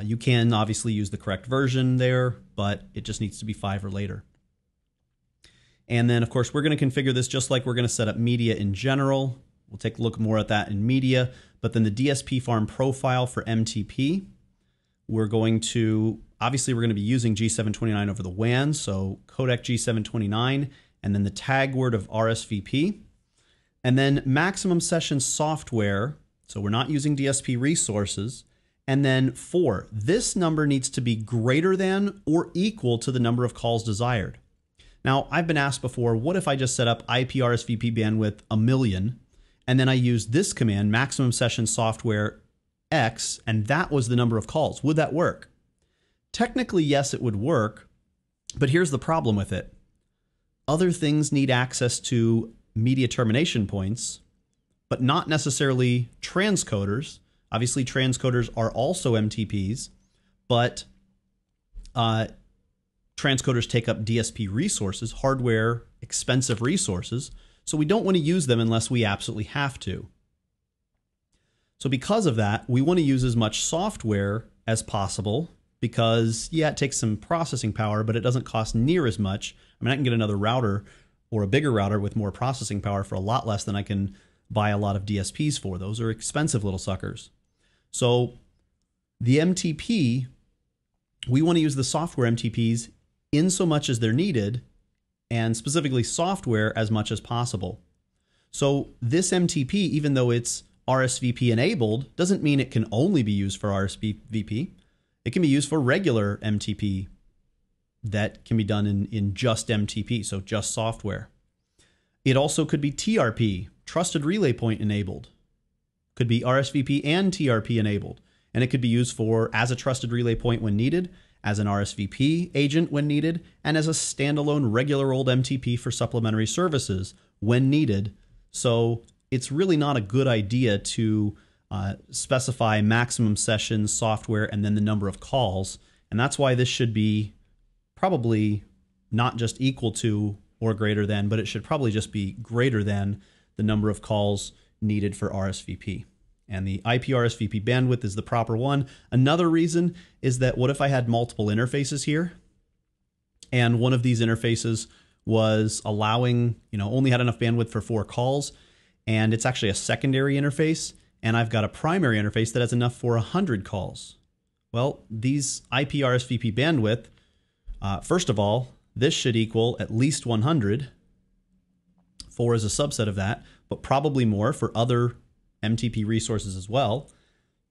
You can obviously use the correct version there, but it just needs to be 5 or later. And then, of course, we're going to configure this just like we're going to set up media in general. We'll take a look more at that in media. But then the DSP farm profile for MTP, we're going to, obviously, we're going to be using G729 over the WAN, so codec G729, and then the tag word of RSVP. And then maximum session software, so we're not using DSP resources. And then 4, this number needs to be greater than or equal to the number of calls desired. Now, I've been asked before, what if I just set up IP RSVP bandwidth 1,000,000, and then I use this command, maximum session software X, and that was the number of calls? Would that work? Technically, yes, it would work, but here's the problem with it. Other things need access to media termination points, but not necessarily transcoders. Obviously, transcoders are also MTPs, but transcoders take up DSP resources, hardware, expensive resources, so we don't want to use them unless we absolutely have to. So because of that, we want to use as much software as possible because, yeah, it takes some processing power, but it doesn't cost near as much. I mean, I can get another router or a bigger router with more processing power for a lot less than I can buy a lot of DSPs for. Those are expensive little suckers. So the MTP, we want to use the software MTPs in so much as they're needed, and specifically software as much as possible. So this MTP, even though it's RSVP enabled, doesn't mean it can only be used for RSVP. It can be used for regular MTP that can be done in just MTP, so just software. It also could be TRP, Trusted Relay Point enabled. Could be RSVP and TRP enabled. And it could be used for as a Trusted Relay Point when needed, as an RSVP agent when needed, and as a standalone regular old MTP for supplementary services when needed. So it's really not a good idea to specify maximum sessions, software, and then the number of calls. And that's why this should be probably not just equal to or greater than, but it should probably just be greater than the number of calls needed for RSVP. And the IP RSVP bandwidth is the proper one. Another reason is that what if I had multiple interfaces here, and one of these interfaces was allowing, only had enough bandwidth for 4 calls, and it's actually a secondary interface, and I've got a primary interface that has enough for 100 calls. Well, these IP RSVP bandwidth, first of all, this should equal at least 100. 4 is a subset of that, but probably more for other MTP resources as well.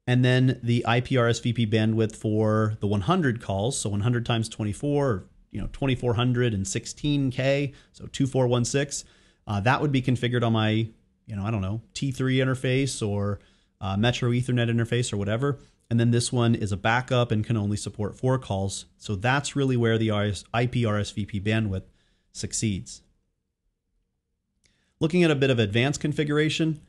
And then the IP RSVP bandwidth for the 100 calls, so 100 times 24, 2416K, so 2416. That would be configured on my, I don't know, T3 interface or Metro Ethernet interface or whatever. And then this one is a backup and can only support 4 calls. So that's really where the IP RSVP bandwidth succeeds. Looking at a bit of advanced configuration,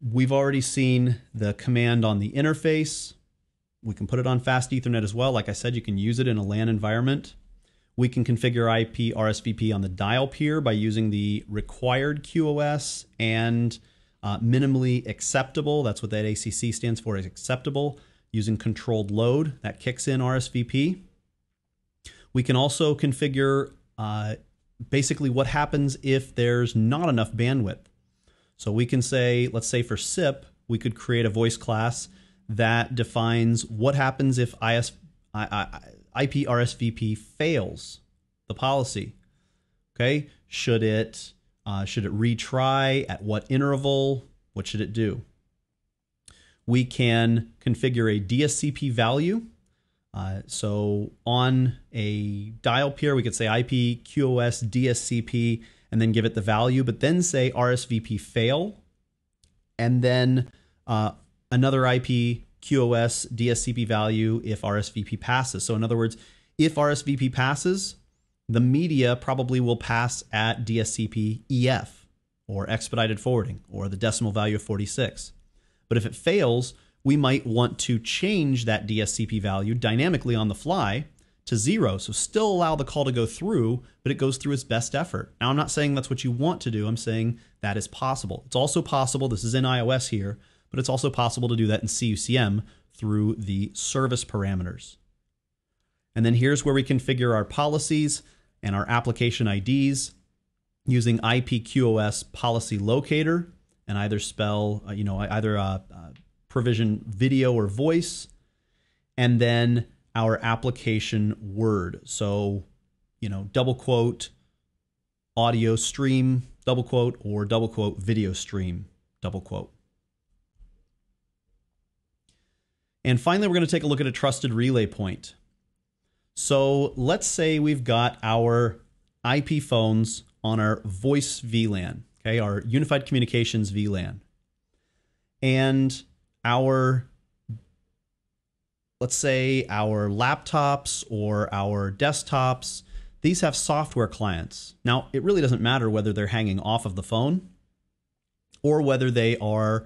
we've already seen the command on the interface. We can put it on fast Ethernet as well. Like I said, you can use it in a LAN environment. We can configure IP RSVP on the dial peer by using the required QoS and minimally acceptable. That's what that ACC stands for, is acceptable. Using controlled load, that kicks in RSVP. We can also configure basically what happens if there's not enough bandwidth. So we can say, let's say for SIP, we could create a voice class that defines what happens if IP RSVP fails the policy. Okay, should it retry? At what interval? What should it do? We can configure a DSCP value. So on a dial peer, we could say IP QoS DSCP and then give it the value, but then say RSVP fail, and then another IP QoS DSCP value if RSVP passes. So in other words, if RSVP passes, the media probably will pass at DSCP EF, or expedited forwarding, or the decimal value of 46. But if it fails, we might want to change that DSCP value dynamically on the fly to 0. So still allow the call to go through, but it goes through its best effort. Now, I'm not saying that's what you want to do. I'm saying that is possible. It's also possible, this is in iOS here, but it's also possible to do that in CUCM through the service parameters. And then here's where we configure our policies and our application IDs using IPQoS policy locator, and either spell, provision video or voice, and then our application word. So, double quote audio stream, double quote, or double quote video stream, double quote. And finally, we're going to take a look at a trusted relay point. So let's say we've got our IP phones on our voice VLAN, okay, our unified communications VLAN. And let's say our laptops or our desktops, these have software clients. Now, it really doesn't matter whether they're hanging off of the phone or whether they are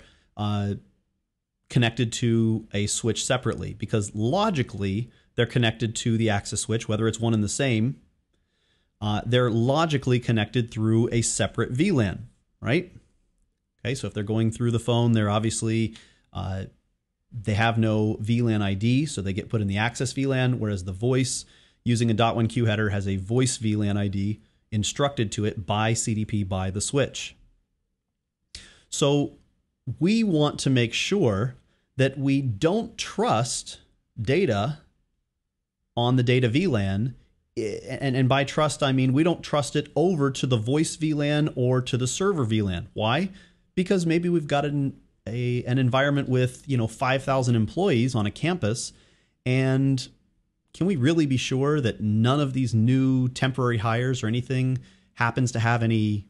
connected to a switch separately, because logically they're connected to the access switch, whether it's one and the same. They're logically connected through a separate VLAN, right? Okay, so if they're going through the phone, they're obviously, they have no VLAN ID, so they get put in the access VLAN, whereas the voice using a .1Q header has a voice VLAN ID instructed to it by CDP by the switch. So we want to make sure that we don't trust data on the data VLAN. And by trust, I mean we don't trust it over to the voice VLAN or to the server VLAN. Why? Because maybe we've got an environment with 5,000 employees on a campus, and can we really be sure that none of these new temporary hires or anything happens to have any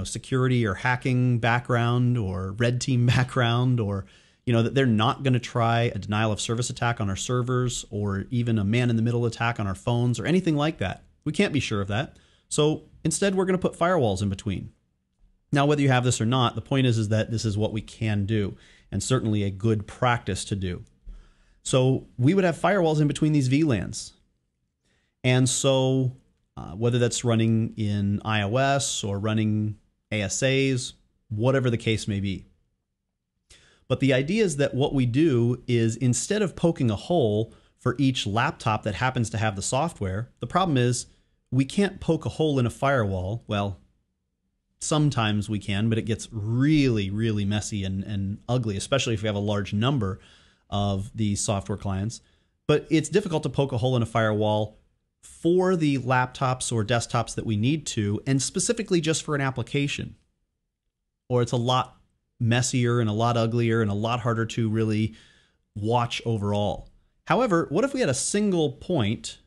security or hacking background or red team background, or that they're not going to try a denial of service attack on our servers or even a man-in-the-middle attack on our phones or anything like that? We can't be sure of that. So instead, we're going to put firewalls in between. Now, whether you have this or not, the point is that this is what we can do, and certainly a good practice to do. So we would have firewalls in between these VLANs. And so whether that's running in iOS or running ASAs, whatever the case may be. But the idea is that what we do is, instead of poking a hole for each laptop that happens to have the software, the problem is we can't poke a hole in a firewall. Well, sometimes we can, but it gets really, really messy and ugly, especially if we have a large number of these software clients. But it's difficult to poke a hole in a firewall for the laptops or desktops that we need to, and specifically just for an application. Or it's a lot messier and a lot uglier and a lot harder to really watch overall. However, what if we had a single point,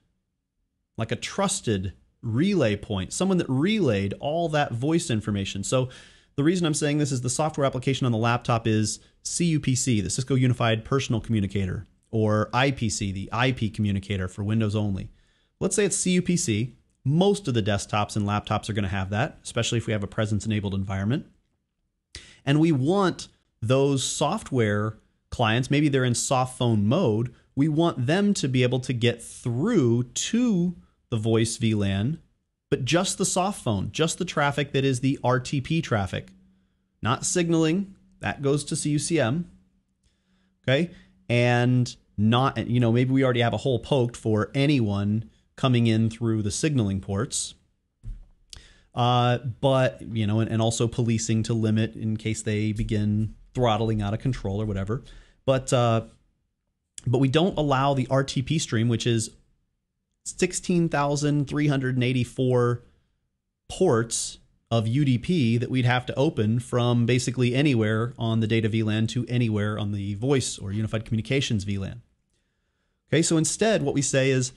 like a trusted relay point, someone that relayed all that voice information? So the reason I'm saying this is the software application on the laptop is CUPC, the Cisco Unified Personal Communicator, or IPC, the IP communicator for Windows only. Let's say it's CUPC. Most of the desktops and laptops are going to have that, especially if we have a presence-enabled environment. And we want those software clients, maybe they're in soft phone mode, we want them to be able to get through to the voice VLAN, but just the soft phone, just the traffic that is the RTP traffic, not signaling. That goes to CUCM, okay? And not, maybe we already have a hole poked for anyone coming in through the signaling ports. But, and also policing to limit in case they begin throttling out of control or whatever. But we don't allow the RTP stream, which is 16,384 ports of UDP that we'd have to open from basically anywhere on the data VLAN to anywhere on the voice or unified communications VLAN. Okay, so instead what we say is,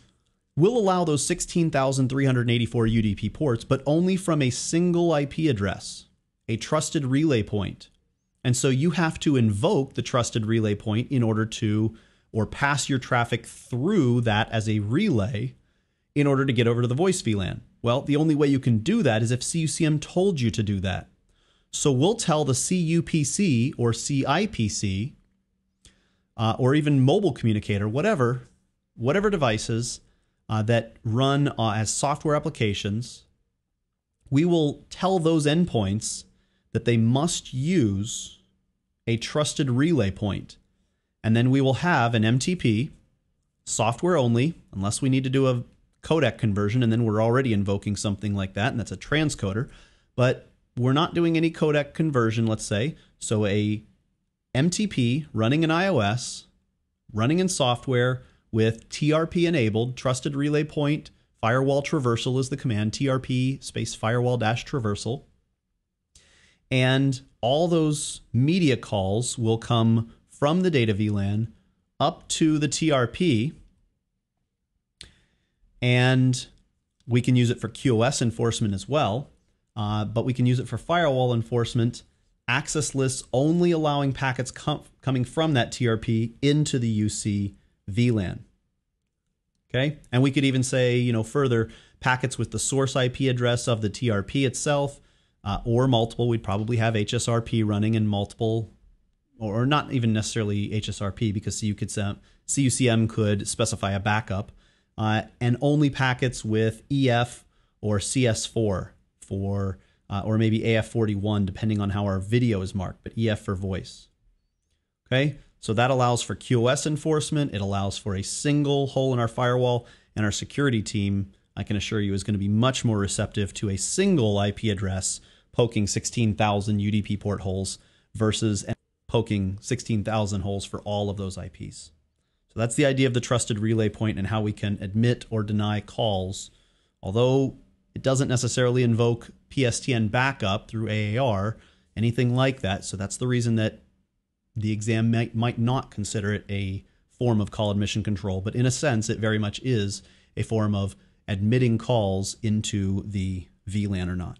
we'll allow those 16,384 UDP ports, but only from a single IP address, a trusted relay point. And so you have to invoke the trusted relay point in order to, or pass your traffic through that as a relay in order to get over to the voice VLAN. Well, the only way you can do that is if CUCM told you to do that. So we'll tell the CUPC or CIPC, or even mobile communicator, whatever devices that run as software applications, we will tell those endpoints that they must use a trusted relay point. And then we will have an MTP, software only, unless we need to do a codec conversion, and then we're already invoking something like that, and that's a transcoder. But we're not doing any codec conversion, let's say. So a MTP running in iOS, running in software with TRP enabled, trusted relay point, firewall traversal is the command, TRP space firewall dash traversal. And all those media calls will come from the data VLAN up to the TRP, and we can use it for QoS enforcement as well, but we can use it for firewall enforcement, access lists only allowing packets coming from that TRP into the UC VLAN. Okay, and we could even say, you know, further, packets with the source IP address of the TRP itself, or multiple. We'd probably have HSRP running in multiple, or not even necessarily HSRP, because CUCM could specify a backup, and only packets with EF or CS4 for, or maybe AF41, depending on how our video is marked, but EF for voice. Okay, so that allows for QoS enforcement. It allows for a single hole in our firewall, and our security team, I can assure you, is going to be much more receptive to a single IP address poking 16,000 UDP port holes versus poking 16,000 holes for all of those IPs. So that's the idea of the trusted relay point and how we can admit or deny calls, although it doesn't necessarily invoke PSTN backup through AAR, anything like that. So that's the reason that the exam might not consider it a form of call admission control, but in a sense, it very much is a form of admitting calls into the VLAN or not.